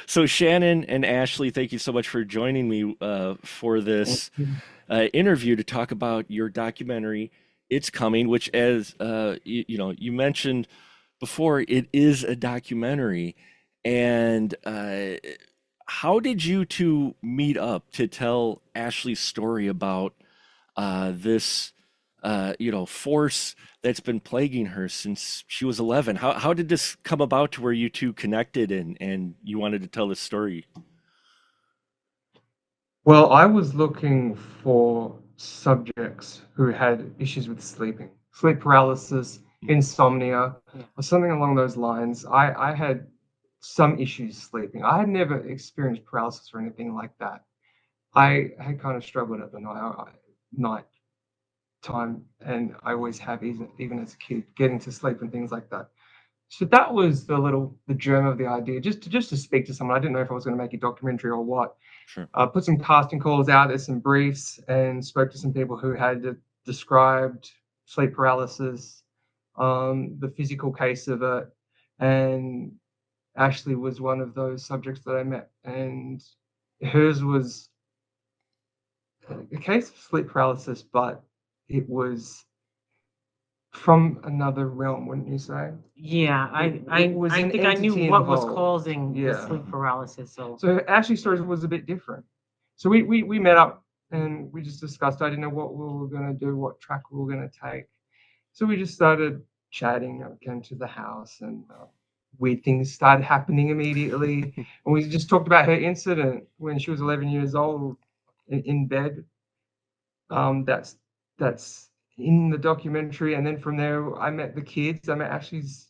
So Shannon and Ashley, thank you so much for joining me for Thank this you. interview to talk about your documentary. It's coming, which, as you mentioned before, it is a documentary. And how did you two meet up to tell Ashley's story about this, force that's been plaguing her since she was 11? How did this come about to where you two connected and you wanted to tell this story? Well, I was looking for subjects who had issues with sleeping, sleep paralysis, insomnia, or something along those lines. I had some issues sleeping. I had never experienced paralysis or anything like that. I had kind of struggled at the night time, and I always have, even as a kid, getting to sleep and things like that. So that was the germ of the idea, just to speak to someone. I didn't know if I was going to make a documentary or what. Sure. Put some casting calls out there, some briefs, and spoke to some people who had described sleep paralysis, the physical case of it, and Ashley was one of those subjects that I met, and hers was a case of sleep paralysis, but it was from another realm, wouldn't you say? Yeah, It, I it I was I an think I knew entity what was involved. causing the Yeah. sleep paralysis. So So Ashley's story was a bit different. So we met up and we just discussed. I didn't know what we were going to do, what track we were going to take. So we just started chatting. I came to the house and weird things started happening immediately. And we just talked about her incident when she was 11 years old in bed. That's that's in the documentary. And then from there, I met the kids. I met Ashley's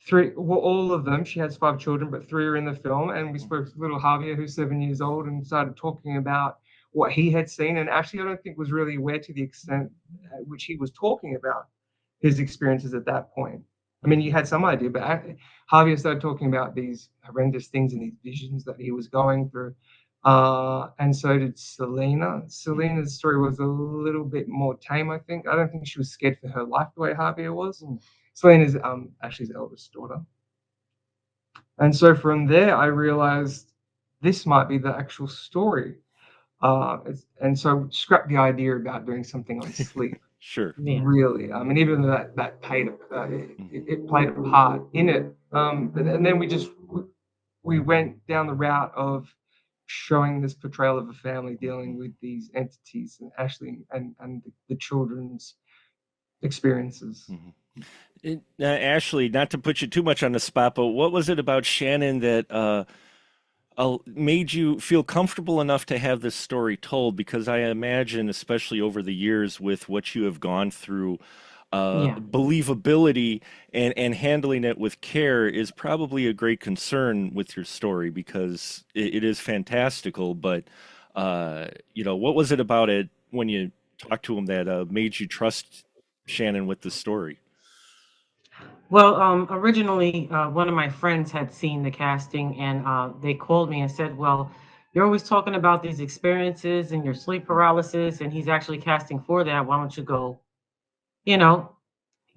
three, well, all of them. She has five children, but three are in the film. And we spoke to little Javier, who's 7 years old, and started talking about what he had seen. And actually, I don't think was really aware to the extent at which he was talking about his experiences at that point. I mean, you had some idea, but Javier started talking about these horrendous things and these visions that he was going through. And so did Selena. Selena's story was a little bit more tame, I think. I don't think she was scared for her life the way Javier was. Selena's Ashley's eldest daughter. And so from there, I realized this might be the actual story. And so scrap the idea about doing something on sleep. Sure. yeah, Really, I mean, even though that it played a part in it. And then we went down the route of showing this portrayal of a family dealing with these entities and Ashley and the children's experiences. Mhm. Ashley, not to put you too much on the spot, but what was it about Shannon that made you feel comfortable enough to have this story told? Because I imagine, especially over the years with what you have gone through, yeah. believability and handling it with care is probably a great concern with your story because it is fantastical. But what was it about it when you talked to him that made you trust Shannon with the story? Well, originally, one of my friends had seen the casting, and they called me and said, "Well, you're always talking about these experiences and your sleep paralysis, and he's actually casting for that. Why don't you go, you know,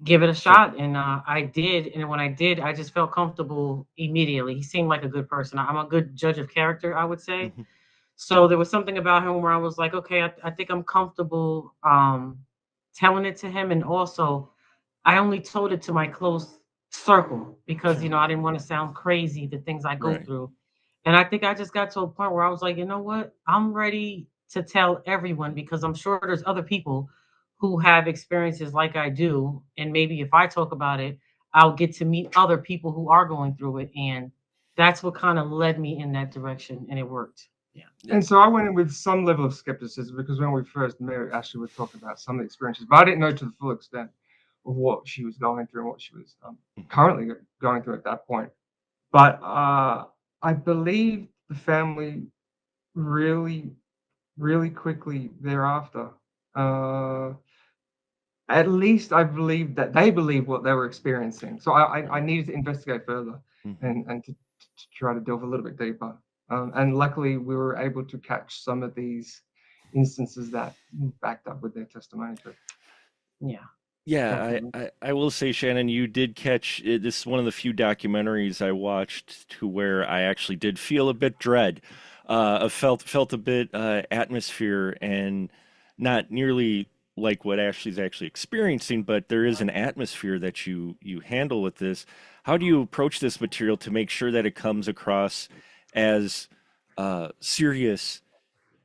give it a Sure. shot?" And I did, and when I did, I just felt comfortable immediately. He seemed like a good person. I'm a good judge of character, I would say. Mhm. So there was something about him where I was like, okay, I think I'm comfortable telling it to him. And also, I only told it to my close circle because, Sure. I didn't want to sound crazy, the things I go Right. through. And I think I just got to a point where I was like, you know what? I'm ready to tell everyone because I'm sure there's other people who have experiences like I do. And maybe if I talk about it, I'll get to meet other people who are going through it. And that's what kind of led me in that direction. And it worked. Yeah. And so I went in with some level of skepticism because when we first met, Ashley was talking about some of the experiences, but I didn't know to the full extent of what she was going through and what she was currently going through at that point. But I believe the family really, really quickly thereafter. Uh, at least I believe that they believed what they were experiencing. So I Right. needed to investigate further Mhm. and to try to delve a little bit deeper. And luckily, we were able to catch some of these instances that backed up with their testimony too. Yeah. Yeah, definitely. I will say, Shannon, you did catch it. This is one of the few documentaries I watched to where I actually did feel a bit dread. I felt a bit atmosphere, and not nearly like what Ashley's actually experiencing, but there is an atmosphere that you handle with this. How do you approach this material to make sure that it comes across as serious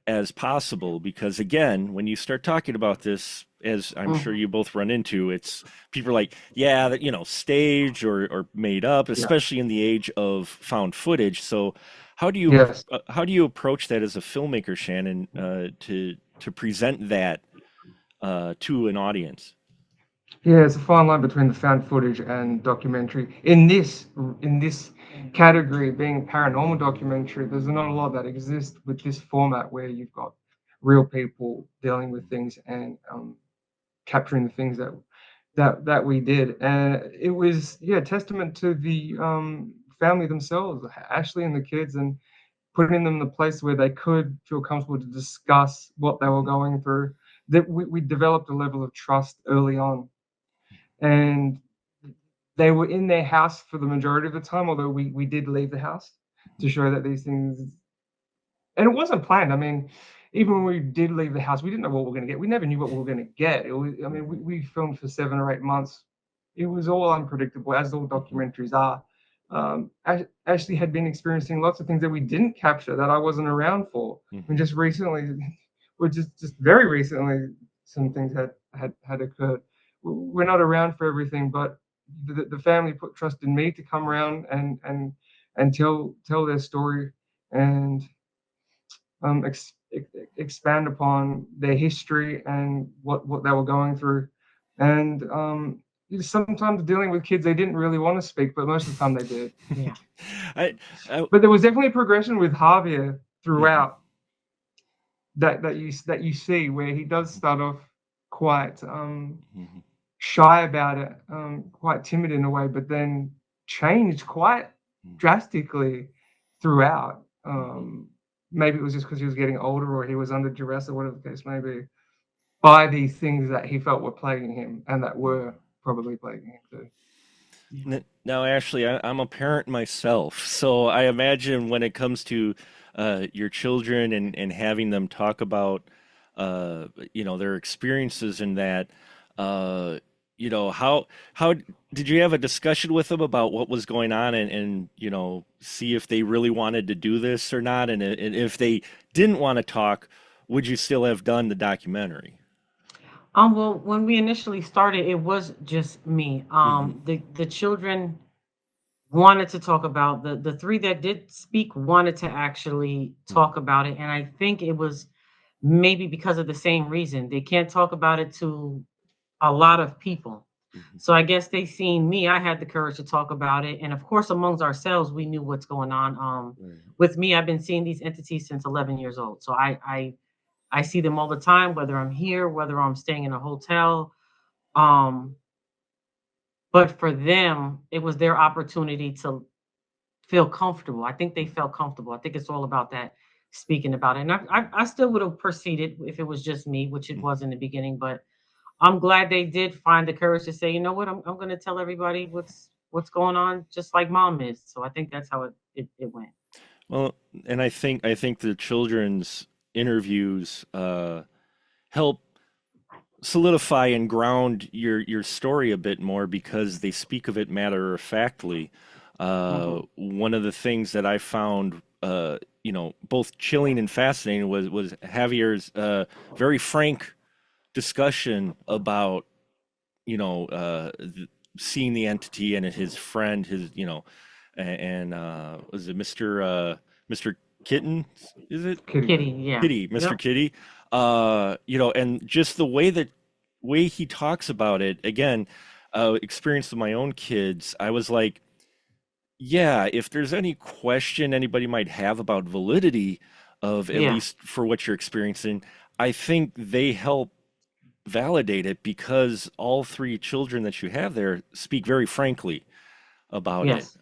as possible? Because again, when you start talking about this, as I'm sure Mhm. you both run into, it's people are like, yeah, that staged or made up, Yeah. especially in the age of found footage. So Yes. how do you approach that as a filmmaker, Shannon, to present that to an audience? Yeah, it's a fine line between the found footage and documentary. In this category, being paranormal documentary, there's not a lot that exists with this format where you've got real people dealing with things and capturing the things that we did. And it was, yeah, testament to the family themselves, Ashley and the kids, and putting them in a place where they could feel comfortable to discuss what they were Mhm, going through. That we developed a level of trust early on, and they were in their house for the majority of the time, although we did leave the house to show that these things, and it wasn't planned. I mean, even when we did leave the house, we didn't know what we were going to get. We never knew what we were going to get. It was, I mean, we filmed for 7 or 8 months. It was all unpredictable, as all mhm, documentaries are. Ashley had been experiencing lots of things that we didn't capture, that I wasn't around for. I mean, mhm, just recently, well, just very recently, some things had occurred. We're not around for everything, but the family put trust in me to come around and tell their story, and expand upon their history and what they were going through. And sometimes dealing with kids, they didn't really want to speak, but most of the time they did. Yeah. I, I, But there was definitely progression with Javier mhm, throughout, that you see, where he does start off quite mhm, shy about it, quite timid in a way, but then changed quite drastically throughout. mhm, Maybe it was just because he was getting older, or he was under duress, or whatever the case may be, by these things that he felt were plaguing him, and that mhm. were probably plaguing him too. Yeah. Now, Ashley, I'm a parent myself, so I imagine when it comes to your children and having them talk about, their experiences in that, uh, how did you have a discussion with them about what was going on and see if they really wanted to do this or not, and if they didn't want to talk, would you still have done the documentary? Well, when we initially started, it was just me. Hmm. The children wanted to talk about, the three that did speak wanted to actually Hmm. talk about it, and I think it was maybe because of the same reason. They can't talk about it to a lot of people. Hmm. So I guess they seen me. I had the courage to talk about it, and of course, amongst ourselves, we knew what's going on. Right. With me, I've been seeing these entities since 11 years old, so I see them all the time, whether I'm here, whether I'm staying in a hotel. Um, but for them, it was their opportunity to feel comfortable. I think they felt comfortable. I think it's all about that, speaking about it. And I still would have proceeded if it was just me, which it was in the beginning. But I'm glad they did find the courage to say, you know what, I'm going to tell everybody what's going on, just like mom is. So I think that's how it went. Well, and I think the children's interviews help solidify and ground your story a bit more because they speak of it matter of factly. Hmm. One of the things that I found, both chilling and fascinating was Javier's very frank discussion about seeing the entity and his friend, was it Mr. Kitten? Is it Kitty. Kitty, yeah. Mr. Yep. Kitty? And just the way he talks about it again, experience with my own kids, I was like, yeah, if there's any question anybody might have about validity of at Yeah. least for what you're experiencing, I think they help validate it because all three children that you have there speak very frankly about it. Yes.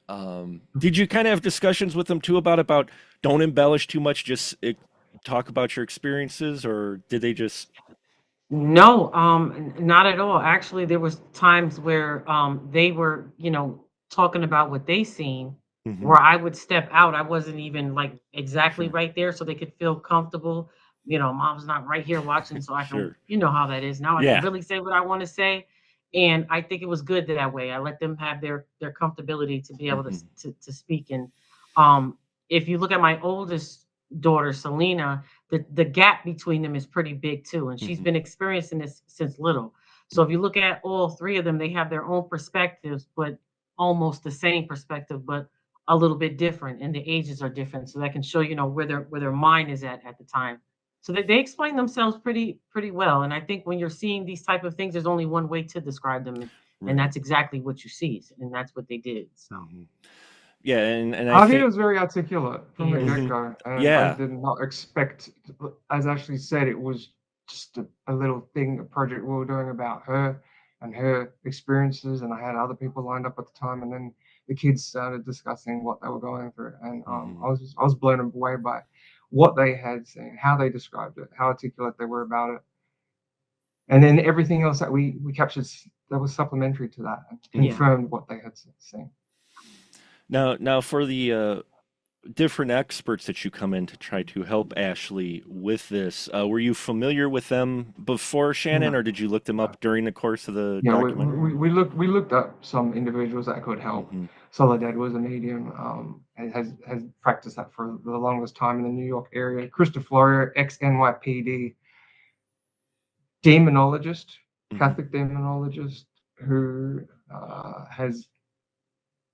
Did you kind of have discussions with them too about don't embellish too much, just talk about your experiences, or did they just? No, not at all. Actually, there was times where they were, talking about what they seen, Hmm. where I would step out. I wasn't even like exactly Sure. right there, so they could feel comfortable. Mom's not right here watching, so I can, Sure. you know how that is. Now I can Yeah. really say what I want to say, and I think it was good that way. I let them have their comfortability to be able to Hmm. to speak. And um, if you look at my oldest daughter, Selena, the gap between them is pretty big too, and she's Hmm. been experiencing this since little. So if you look at all three of them, they have their own perspectives, but almost the same perspective, but a little bit different, and the ages are different. So that can show where their mind is at the time. So they explain themselves pretty well. And I think when you're seeing these type of things, there's only one way to describe them, and Right. that's exactly what you see, and that's what they did. So Hmm. Yeah, and I Javier think. was very articulate from the yes. Hmm. get-go, and I Yeah. did not expect, as Ashley said, it was just a little thing, a project we were doing about her and her experiences, and I had other people lined up at the time, and then the kids started discussing what they were going through, and Hmm. I was blown away by what they had seen, how they described it, how articulate they were about it, and then everything else that we captured that was supplementary to that and Hmm. Yeah. confirmed what they had seen. Now for the different experts that you come in to try to help Ashley with this, were you familiar with them before, Shannon, No, or did you look them no. up during the course of the Yeah, documentary? we looked up some individuals that could help. Hmm. Soledad was a medium, and has practiced that for the longest time in the New York area. Krista Florio, ex NYPD demonologist, Hmm. Catholic demonologist, who has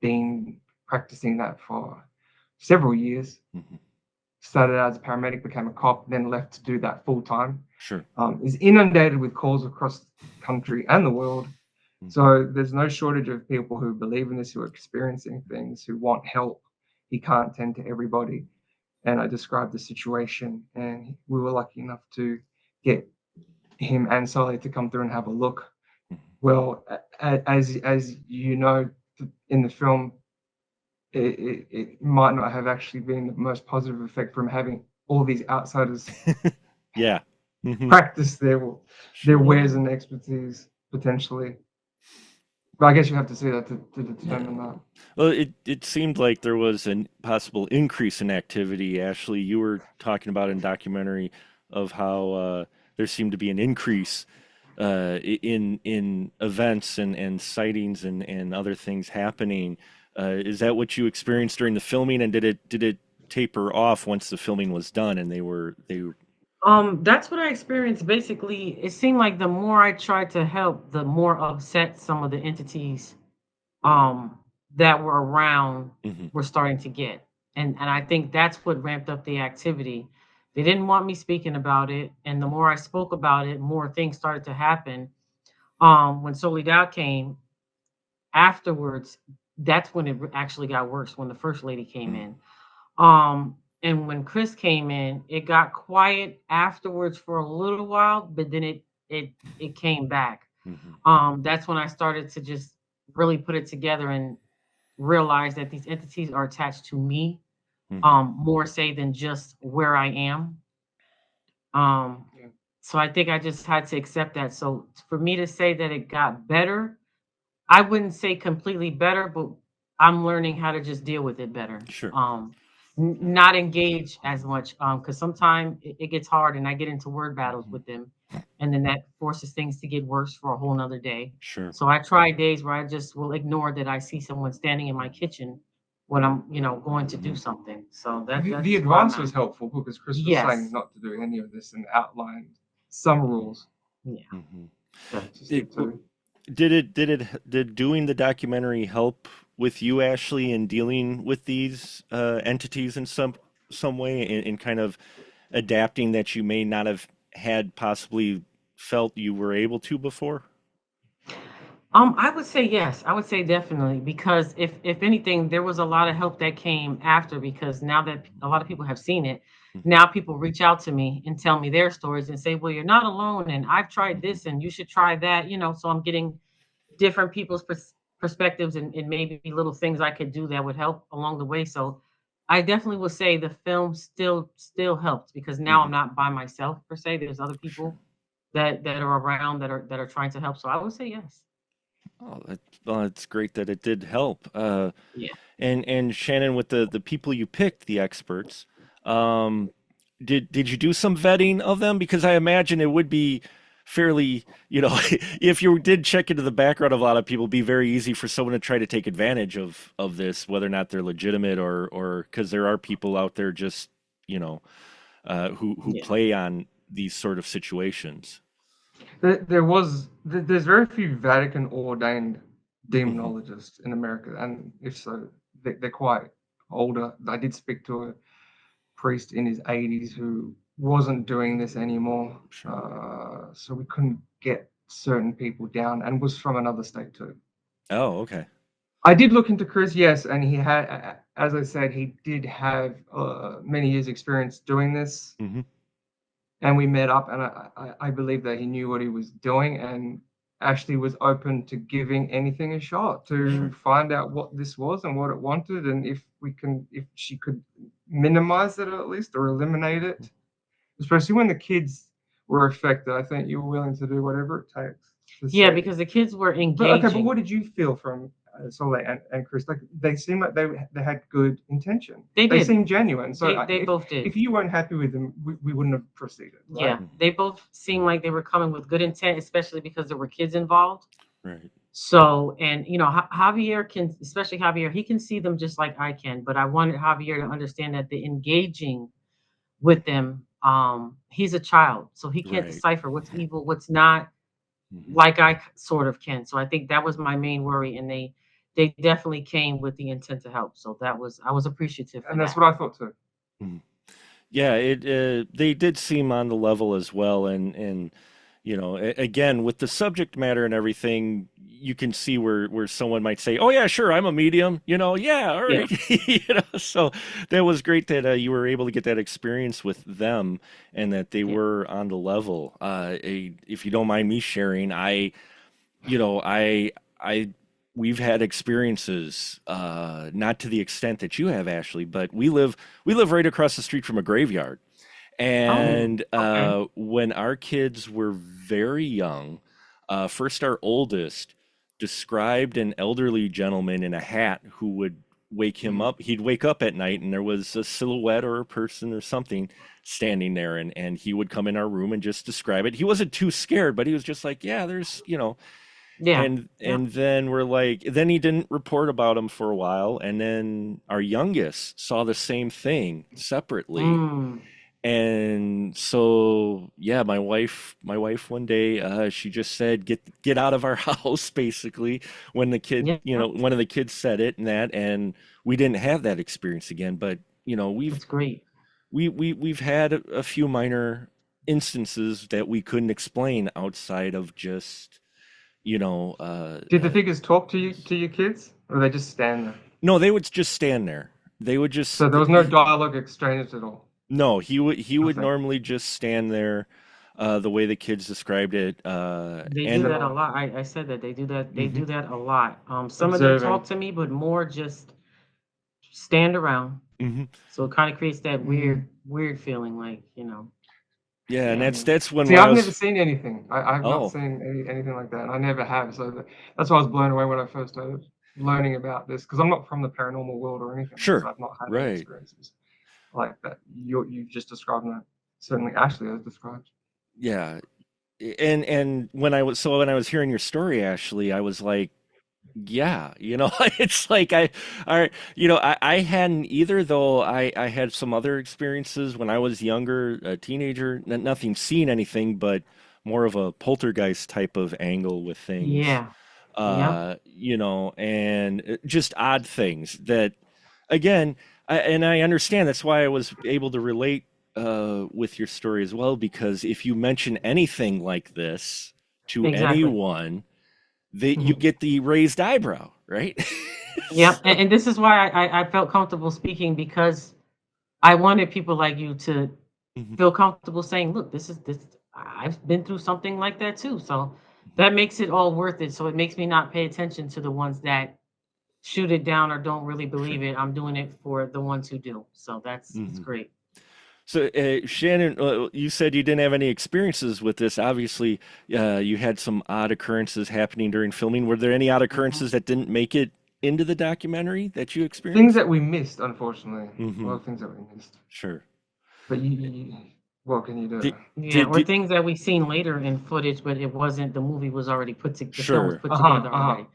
been practicing that for several years. Hmm. Started out as a paramedic, became a cop, then left to do that full time. Sure. Is inundated with calls across the country and the world. Hmm. So there's no shortage of people who believe in this, who are experiencing things, who want help. He can't tend to everybody. And I described the situation, and we were lucky enough to get him and Solly to come through and have a look. Well, as you know, in the film, it might not have actually been the most positive effect from having all these outsiders Yeah. Hmm. practice their Sure. wares Yeah. and expertise potentially. But I guess you have to see that to Yeah. determine that. Well, it seemed like there was a possible increase in activity. Ashley, you were talking about in documentary of how there seemed to be an increase in events and sightings and other things happening. Is that what you experienced during the filming? And did it taper off once the filming was done and they were. That's what I experienced. Basically, it seemed like the more I tried to help, the more upset some of the entities um that were around Hmm. were starting to get. And I think that's what ramped up the activity. They didn't want me speaking about it, and the more I spoke about it, more things started to happen. When Soledad came afterwards, that's when it actually got worse, when the first lady came in. And when Chris came in, it got quiet afterwards for a little while, but then it came back. Hmm. That's when I started to just really put it together and realize that these entities are attached to me, Hmm. more say than just where I am. Um, Yeah. so I think I just had to accept that. So for me to say that it got better, I wouldn't say completely better, but I'm learning how to just deal with it better. Sure. Not engage as much, because sometimes it gets hard, and I get into word battles Hmm. with them, and then that forces things to get worse for a whole nother day. Sure. So I try days where I just will ignore that I see someone standing in my kitchen when I'm, going to do Hmm. something. So The that's where I'm advice at. was helpful because Chris was saying Yes. not to do any of this and outlined some rules Yeah. Hmm. Good. to It, stick to. did doing the documentary help with you, Ashley, in dealing with these entities in some way, in kind of adapting that you may not have had possibly felt you were able to before? I would say yes. I would say definitely, because if anything, there was a lot of help that came after, because now that a lot of people have seen it, Hmm. now people reach out to me and tell me their stories and say, "Well, you're not alone, and I've tried Hmm. this, and you should try that." So I'm getting different people's perspectives, and maybe little things I could do that would help along the way. So I definitely would say the film still helped, because now I'm Hmm. not by myself per se. There's other Sure. people that are around that are trying to help. So I would say yes. Oh, well, it's great that it did help. Yeah. And Shannon, with the people you picked, the experts, um, did you do some vetting of them? Because I imagine it would be fairly, if you did check into the background of a lot of people, it'd be very easy for someone to try to take advantage of this, whether or not they're legitimate or because there are people out there just, you know, who Yeah. play on these sort of situations. There's very few Vatican ordained Hmm. demonologists in America, and if so, they're quite older. I did speak to a priest in his 80s who wasn't doing this anymore, Sure. so we couldn't get certain people down, and was from another state too. Oh, okay. I did look into Chris, yes, and he had, as I said, he did have many years' experience doing this, Hmm. and we met up, and I believe that he knew what he was doing, and Ashley was open to giving anything a shot to Sure. find out what this was and what it wanted, and if she could minimize it at least or eliminate it, especially when the kids were affected. I think you were willing to do whatever it takes to Yeah, see. because the kids were But okay, but engaging. what did you feel from Soleil and Chris? Like they seem like they had good intention. They They did. seem genuine. So They both did. if you weren't happy with them, we wouldn't have proceeded, right? Yeah, they both seemed like they were coming with good intent, especially because there were kids involved. Right. So, and Javier can, especially Javier, he can see them just like I can. But I wanted Javier to understand that the engaging with them, he's a child, so he can't Right. decipher what's evil, what's not, Hmm. like I sort of can. So I think that was my main worry, and they definitely came with the intent to help. So that was I was appreciative for And that's that. what I thought too. Yeah, it they did seem on the level as well, and again with the subject matter and everything, you can see where someone might say, "Oh yeah, sure, I'm a medium," yeah, all Yeah, right, So that was great that you were able to get that experience with them and that they yeah. were on the level. If you don't mind me sharing, you know, I we've had experiences, not to the extent that you have, Ashley, but we live right across the street from a graveyard. Oh, And Okay. when our kids were very young, first our oldest described an elderly gentleman in a hat who would wake him up. He'd wake up at night and there was a silhouette or a person or something standing there, and he would come in our room and just describe it. He wasn't too scared, but he was just like, yeah, there's, yeah, yeah. and then we're like, then he didn't report about him for a while, and then our youngest saw the same thing separately. Mm, And so, yeah, my wife one day, she just said, "Get out of our house," basically, when the kid, yeah, one of the kids said it, and we didn't have that experience again. But that's great. we've had a few minor instances that we couldn't explain outside of just, you know, Did the figures talk to your kids, or they just stand there? no, they would just stand there. They would So just there was no dialogue exchanged at all. No, he would Nothing. normally just stand there, the way the kids described it, They do and that a Similar. lot. I said that they do that. They mhm, do that a lot. Some of them Observing. talk to me, but more just stand around. mhm. So it kind of creates that Mm. weird feeling, like Yeah, and yeah. that's when See, I I've never was. seen anything. I've not Oh, seen anything like that, and I never have. So that's why I was blown away when I first started learning about this, because I'm not from the paranormal world or anything, so sure, I've not had any right, experiences like that. You've just described that. Certainly, Ashley has described. yeah, and when I was hearing your story, Ashley, I was like, yeah, it's like I hadn't either, though I had some other experiences when I was younger, a teenager, nothing seen anything, but more of a poltergeist type of angle with things. Yeah. Yep. And just odd things that, again, and I understand that's why I was able to relate with your story as well, because if you mention anything like this to Exactly. anyone, you get the raised eyebrow, right? Yep. So, And this is why I felt comfortable speaking, because I wanted people like you to mhm, feel comfortable saying, look, this I've been through something like that too. So that makes it all worth it. So it makes me not pay attention to the ones that shoot it down or don't really sure. believe it. I'm doing it for the ones who do. So that's it's Hmm. great. So, Shannon, you said you didn't have any experiences with this. Obviously, you had some odd occurrences happening during filming. Were there any odd Mhm. occurrences that didn't make it into the documentary that you Things experienced? that we missed, unfortunately. A Mm-hmm. lot of things that we missed. Sure. But what can you do? Did, Yeah, did, or did, things that we seen later in footage, but it wasn't, the movie was already the film was sure. put Uh huh. together Uh huh. already.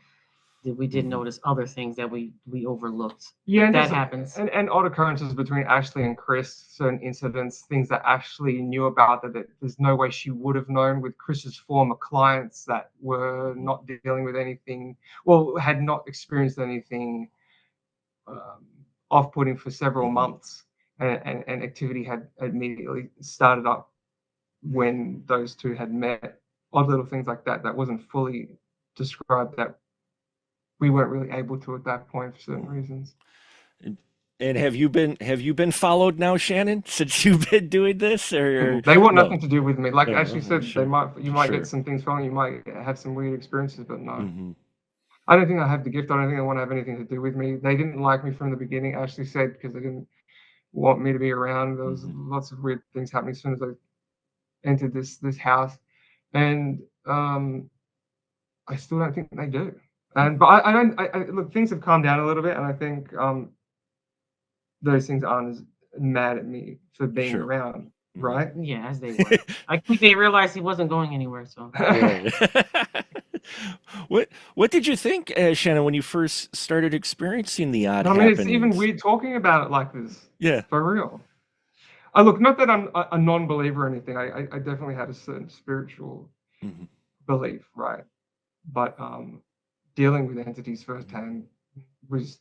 That we didn't Mm-hmm. notice other things that we overlooked. Yeah, But and that just happens. and odd occurrences between Ashley and Chris, certain incidents, things that Ashley knew about that there's no way she would have known with Chris's former clients that were Mm-hmm. not dealing with anything, well, had not experienced anything um, off-putting for several Mm-hmm. months, and activity had immediately started up when those two had met. Odd little things like that that wasn't fully described, that we weren't really able to at that point for certain reasons. And, and have you been followed now, Shannon, since you've been doing this, or They want no? nothing to do with me. Like Oh, Ashley said, sure, you might get sure. some things from it, you might have some weird experiences, but no. Mm-hmm. I don't think I have the gift. I don't think they want to have anything to do with me. They didn't like me from the beginning. Ashley said because they didn't want me to be around. There was Mm-hmm. lots of weird things happening as soon as I entered this house, and I still don't think they do. And Mm-hmm. but I don't. Look, things have calmed down a little bit, and I think those things aren't as mad at me for being Sure. around, Mm-hmm. right? Yeah, as they were. I think they realized he wasn't going anywhere, so Right. What did you think, Shannon, when you first started experiencing the odd I mean, it's even happenings? weird talking about it like this, Yeah. for real. I look, not that I'm a non-believer or anything. I definitely had a certain spiritual Mm-hmm. belief, right? But dealing with entities firsthand was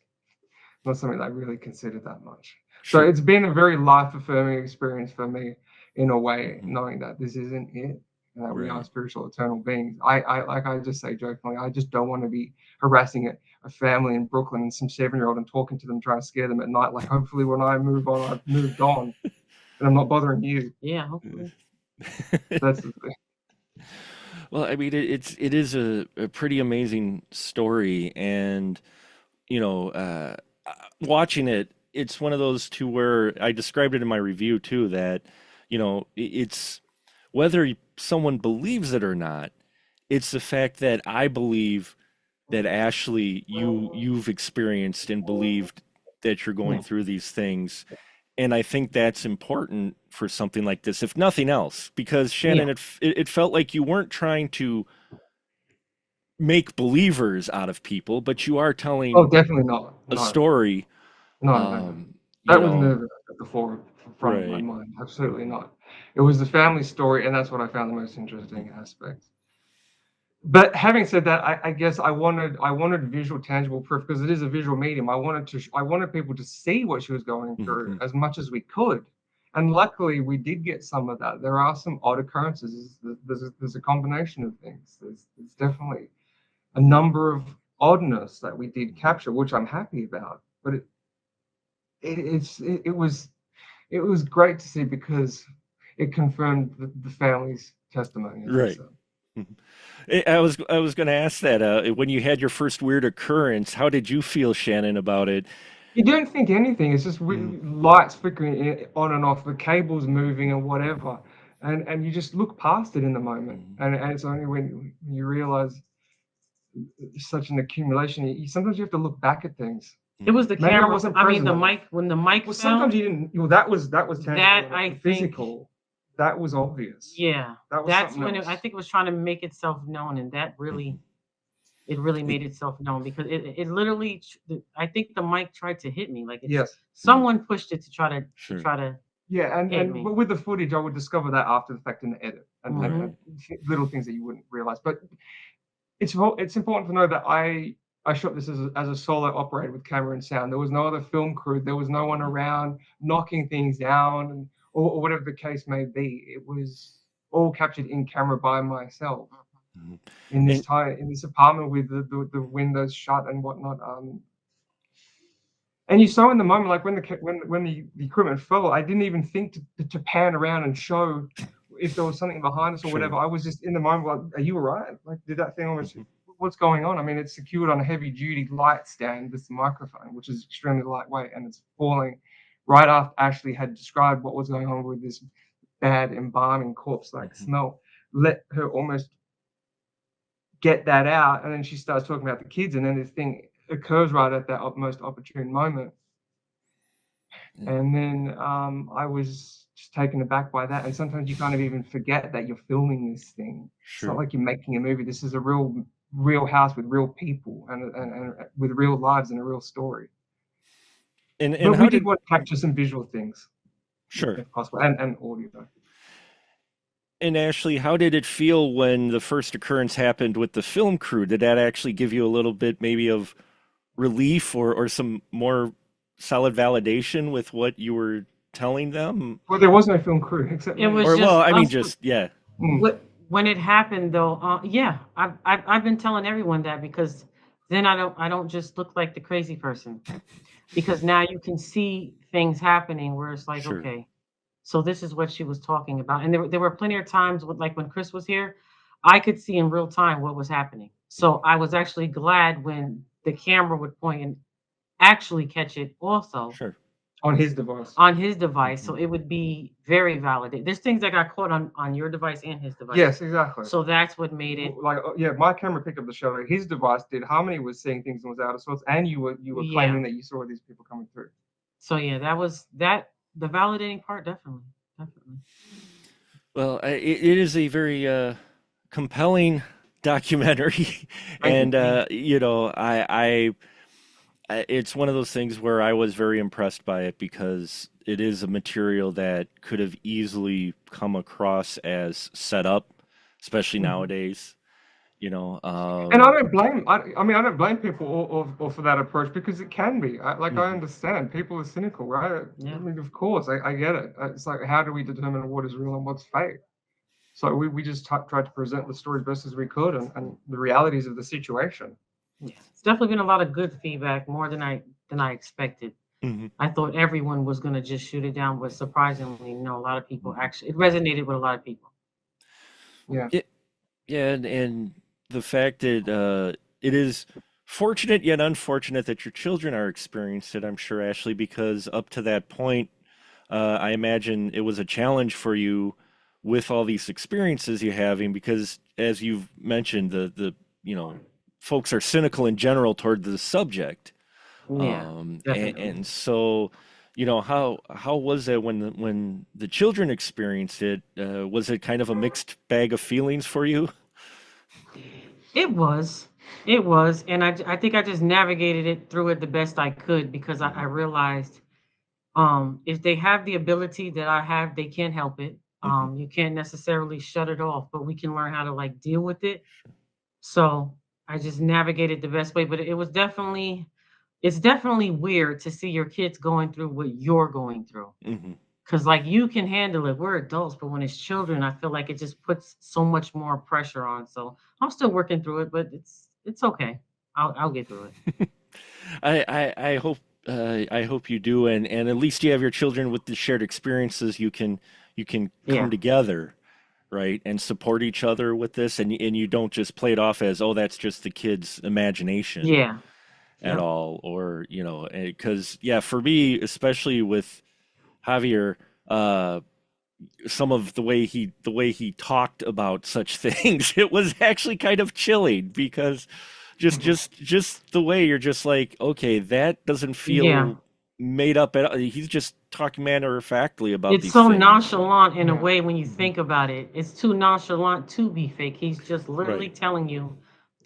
not something I really considered that much. So Sure. it's been a very life-affirming experience for me, in a way, Mm-hmm. knowing that this isn't it. That we are Right. spiritual, eternal beings. Like I just say jokingly, I just don't want to be harassing a family in Brooklyn and some 7-year-old and talking to them, trying to scare them at night. Like, hopefully, when I move on, I've moved on and I'm not bothering you. yeah, hopefully. That's the thing. Well, I mean, it is a pretty amazing story, and watching it, it's one of those two where I described it in my review too, that it's whether someone believes it or not, it's the fact that I believe that Ashley, you've experienced and believed that you're going Yeah. through these things. And I think that's important for something like this, if nothing else, because Yeah. Shannon, it felt like you weren't trying to make believers out of people, but you are Oh, telling definitely not. a No, story. no, no, no. Um, you That was know, never at the forefront of my right. mind. Absolutely not. It was the family story, and that's what I found the most interesting aspect. But having said that, I guess I wanted visual, tangible proof because it is a visual medium. I wanted people to see what she was going through Hmm. as much as we could, and luckily we did get some of that. There are some odd occurrences. There's a combination of things. There's definitely a number of oddness that we did capture, which I'm happy about. But it was great to see because it confirmed the family's testimony, as I Right. said. Mhm. I was going to ask that when you had your first weird occurrence, how did you feel, Shannon, about it? You don't think anything. It's just Hmm. lights flickering on and off, the cables moving and whatever, and you just look past it in the moment. Hmm. And it's only when you realize it's such an accumulation. Sometimes you have to look back at things. It Hmm. was the Maybe I camera. wasn't I mean, present the enough. mic, when the mic Well, sometimes fell, you didn't. Well, that was tangible that enough. I The think, physical, that was obvious. yeah, That was that's something when I else. think it was trying to make itself known, and that Hmm. really, it really It, made itself known because it literally, I think the mic tried to hit me. Like it's Yes. mm, someone pushed it to try to sure. Yeah, hit and me. but with the footage, I would discover that after the fact in the edit, Hmm. and little things that you wouldn't realize. But it's important to know that I shot this as a solo operator with camera and sound. There was no other film crew. There was no one Hmm. around knocking things down, or whatever the case may be. It was all captured in camera by myself Hmm. in And this apartment with the windows shut and whatnot. And you saw in the moment, like when the equipment fell, I didn't even think to pan around and show if there was something behind us or whatever. sure. I was just in the moment, like, "Are you alright? Like, did that thing almost? Hmm. What's going on?" I mean, it's secured on a heavy duty light stand, this microphone, which is extremely lightweight, and it's falling right after Ashley had described what was going on with this bad embalming corpse-like Hmm. smell, let her almost get that out, and then she starts talking about the kids, and then this thing occurs right at that most opportune moment. Yeah, And then I was just taken aback by that. And sometimes you kind of even forget that you're filming this thing. It's not sure. like you're making a movie. This is a real house with real people and with real lives and a real story. And But we how did did want to capture some visual things sure. if possible, and audio. And Ashley, how did it feel when the first occurrence happened with the film crew? Did that actually give you a little bit maybe of relief or some more solid validation with what you were telling them? Well, there was no film crew except It me. was Or well, just I mean us. just yeah, Mm. When it happened, though, yeah, I've been telling everyone that because then I don't just look like the crazy person because now you can see things happening where it's like, sure. okay, so this is what she was talking about. And there were plenty of times with, like when Chris was here, I could see in real time what was happening. So I was actually glad when the camera would point and actually catch it also On his device. on his device. Hmm. So it would be very validated. There's things that got caught on your device and his device. Yes, exactly. So that's what made it. Like yeah, my camera picked up the show. His device did. Harmony was seeing things and was out of sorts, and you were Yeah. claiming that you saw these people coming through. So yeah, that was that the validating part, definitely. Definitely. Well, it is a very compelling documentary, Thank you. and you know, it's one of those things where I was very impressed by it because it is a material that could have easily come across as set up, especially Mhm. nowadays. You know, And I don't blame. I mean, I don't blame people or for that approach because it can be. I mhm, understand people are cynical, right? I Yeah. mean, of course, I get it. It's like, how do we determine what is real and what's fake? So we just tried to present the story as best as we could and the realities of the situation. Yeah. It's definitely been a lot of good feedback, more than I expected. mhm. I thought everyone was gonna just shoot it down, but surprisingly, no, a lot of people actually it resonated with a lot of people. Yeah. Yeah, yeah, and the fact that it is fortunate yet unfortunate that your children are experienced it, I'm sure, Ashley, because up to that point, I imagine it was a challenge for you with all these experiences you're having, because as you've mentioned, the you know, folks are cynical in general toward the subject. Yeah, definitely. And so, you know, how was it when the children experienced it? Was it kind of a mixed bag of feelings for you? It was. It was. And I think I just navigated it through it the best I could because I Hmm. realized if they have the ability that I have, they can help it. Hmm. You can't necessarily shut it off, but we can learn how to like deal with it. So I just navigated the best way. But it's definitely weird to see your kids going through what you're going through. Hmm. Cause like you can handle it. We're adults, but when it's children, I feel like it just puts so much more pressure on. So I'm still working through it, but it's okay. I'll get through it. I hope you do, and at least you have your children with the shared experiences. You can come Yeah. together, right, and support each other with this, and you don't just play it off as, oh, that's just the kid's imagination Yeah. at Yep. all, or you know, because yeah, for me, especially with Javier, uh, some of the way he talked about such things, it was actually kind of chilling because just the way you're just like, okay, that doesn't Yeah. feel made up at all. He's just talking matter of factly about It's these so things. nonchalant in a Yeah. way when you Hmm. think about it. It's too nonchalant to be fake. He's just literally Right. telling you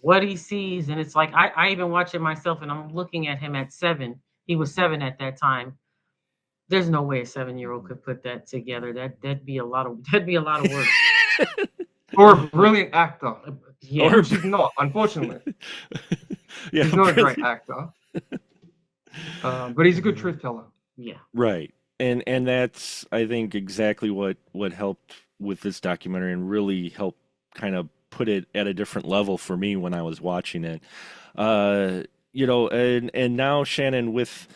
what he sees. And it's like I even watch it myself and I'm looking at him at 7. He was Hmm. 7 at that time. There's no way a 7-year-old could put that together. That'd be a lot of that'd be a lot of work. Or a But brilliant actor, yeah. Or, which he's not, unfortunately. yeah, He's not a great actor, but he's a good truth teller. Yeah. right. And that's, I think, exactly what helped with this documentary and really helped kind of put it at a different level for me when I was watching it. Uh, you know, and now Shannon, with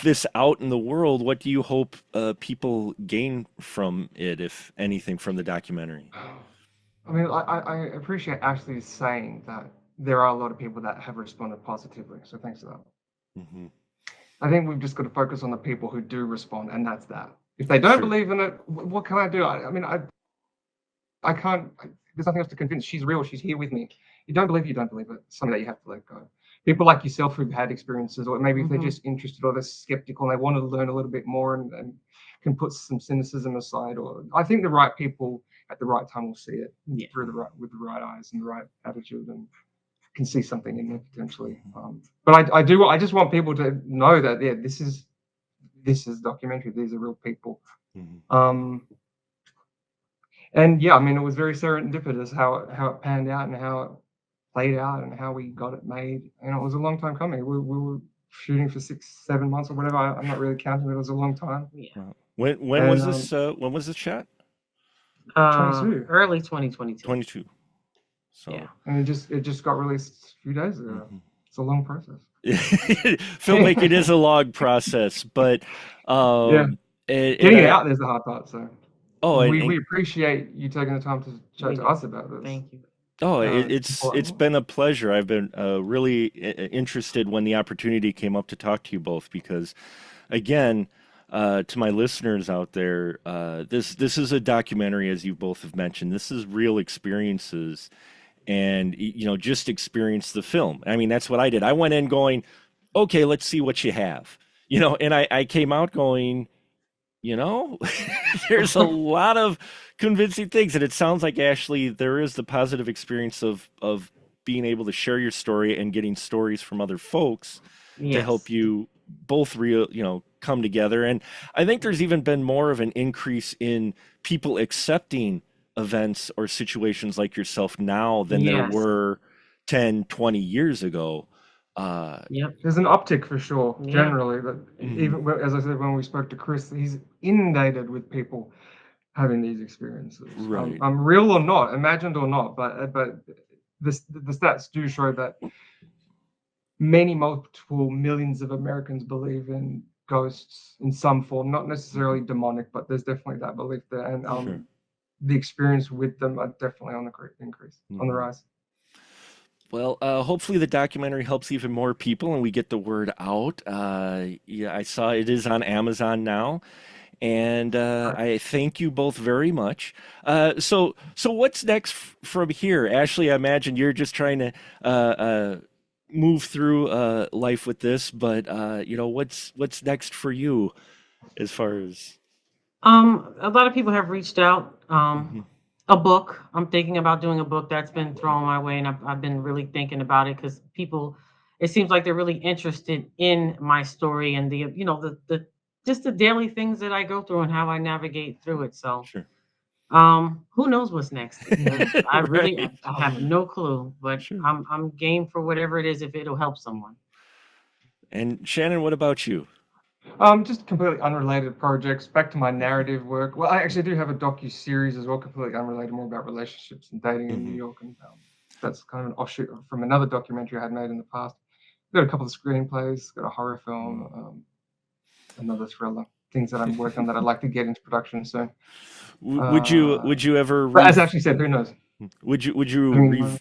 this out in the world, what do you hope people gain from it, if anything, from the documentary? I mean, I appreciate Ashley saying that there are a lot of people that have responded positively. So thanks for that. Hmm. I think we've just got to focus on the people who do respond, and that's that. If they don't Sure. believe in it, what can I do? I mean, I can't. There's nothing else to convince. She's real. She's here with me. You don't believe. You don't believe it. Something that you have to let go. People like yourself who've had experiences, or maybe if they're Hmm. just interested or they're skeptical and they want to learn a little bit more and can put some cynicism aside. Or I think the right people at the right time will see it Yeah. through the Mhm. right with the right eyes and the right attitude and can see something in there potentially. But I do. I just want people to know that yeah, this is documentary. These are real people. Mhm. Um, and yeah, I mean, it was very serendipitous how it panned out and how it played out and how we got it made. And it was a long time coming. We were shooting for 6, 7 months or whatever. I'm not really counting, but it was a long time. Yeah. Wow. When And was this when was this shot? 22, Early 2022. 22. Yeah. So and it just got released a few days ago. mhm. It's a long process. Filmmaking is a long process, but Yeah, and getting it I out there's the hard part. So oh we appreciate you taking the time to chat We to do. us about this. Thank you. oh it's Important. been a pleasure. I've been really interested when the opportunity came up to talk to you both because again, to my listeners out there, this is a documentary, as you both have mentioned. This is real experiences, and just experience the film. I mean, that's what I did. I went in going, okay, let's see what you have, and I came out going, you know, there's a lot of convincing things, and it sounds like Ashley, there is the positive experience of being able to share your story and getting stories from other folks to help Yes. you both come together. And I think there's even been more of an increase in people accepting events or situations like yourself now than there Yes. were 10, 20 years ago. Yep. There's an uptick for sure, Yeah. generally, but Mhm. even as I said when we spoke to Chris, he's inundated with people having these experiences. Right. Real or not, imagined or not, but the stats do show that many multiple millions of Americans believe in ghosts in some form, not necessarily Mhm. demonic, but there's definitely that belief there, and Sure. the experience with them are definitely on the increase, on the Mhm. rise. Well, hopefully the documentary helps even more people and we get the word out. Yeah, I saw it is on Amazon now, and Right. I thank you both very much. So what's next from here, Ashley? I imagine you're just trying to move through life with this, but what's next for you as far as? A lot of people have reached out. Mhm. A book. I'm thinking about doing a book that's been thrown my way, and I've been really thinking about it because people, it seems like they're really interested in my story and the just the daily things that I go through and how I navigate through it. So, Sure. who knows what's next? I really, Right. I have no clue, but Sure. I'm game for whatever it is if it'll help someone. And Shannon, what about you? Just completely unrelated projects. Back to my Mhm. narrative work. Well, I actually do have a docu series as well, completely unrelated, more about relationships and dating in New Mhm. York, and that's kind of an offshoot from another documentary I had made in the past. Got a couple of screenplays, got a horror film, another thriller. Things that I'm working on that I'd like to get into production soon. Would you Uh, would you ever but as Ashley said, who knows? would you I mean,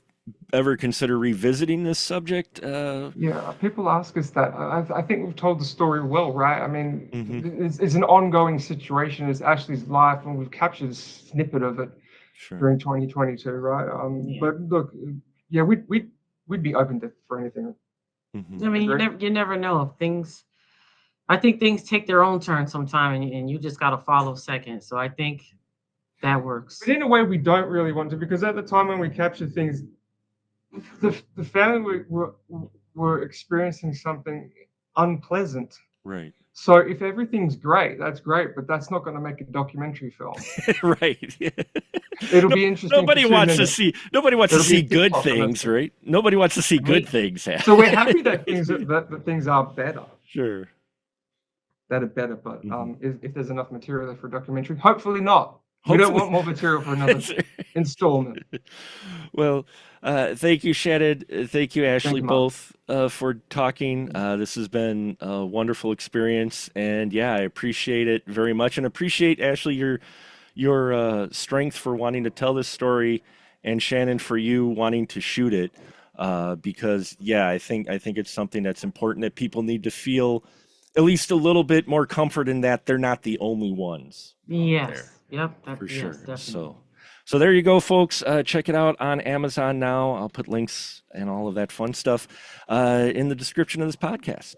ever consider revisiting this subject? yeah, people ask us that. I think we've told the story well, right? I mean, Mhm. it's an ongoing situation. It's Ashley's life, and we've captured a snippet of it Sure. during 2022, right? Yeah. But look, yeah, we'd be open to for anything. Mhm. I mean, Agree. you never know if things. I think things take their own turn sometime, and you just got to follow second. So I think that But works. in a way, we don't really want to because at the time when we capture things, the family were experiencing something unpleasant. Right. So if everything's great, that's great, but that's not going to make a documentary film. Right. It'll No, be interesting for two minutes. nobody wants to It'll be see a good TikTok, and that's things, it. right? Nobody wants to see good Right? things. So we're happy that things are better, Sure. that are better. But Mhm. if there's enough material there for a documentary, hopefully not. We don't Hopefully. want more material for another installment. Well, thank you, Shannon. Thank you, Thank Ashley, you, Mark. both for talking. This has been a wonderful experience, and yeah, I appreciate it very much, and appreciate Ashley your strength for wanting to tell this story, and Shannon for you wanting to shoot it. Because yeah, I think it's something that's important that people need to feel at least a little bit more comfort in that they're not the only ones out there, Yes. Yep. for Yes, sure. definitely. So there you go, folks. Check it out on Amazon now. I'll put links and all of that fun stuff in the description of this podcast.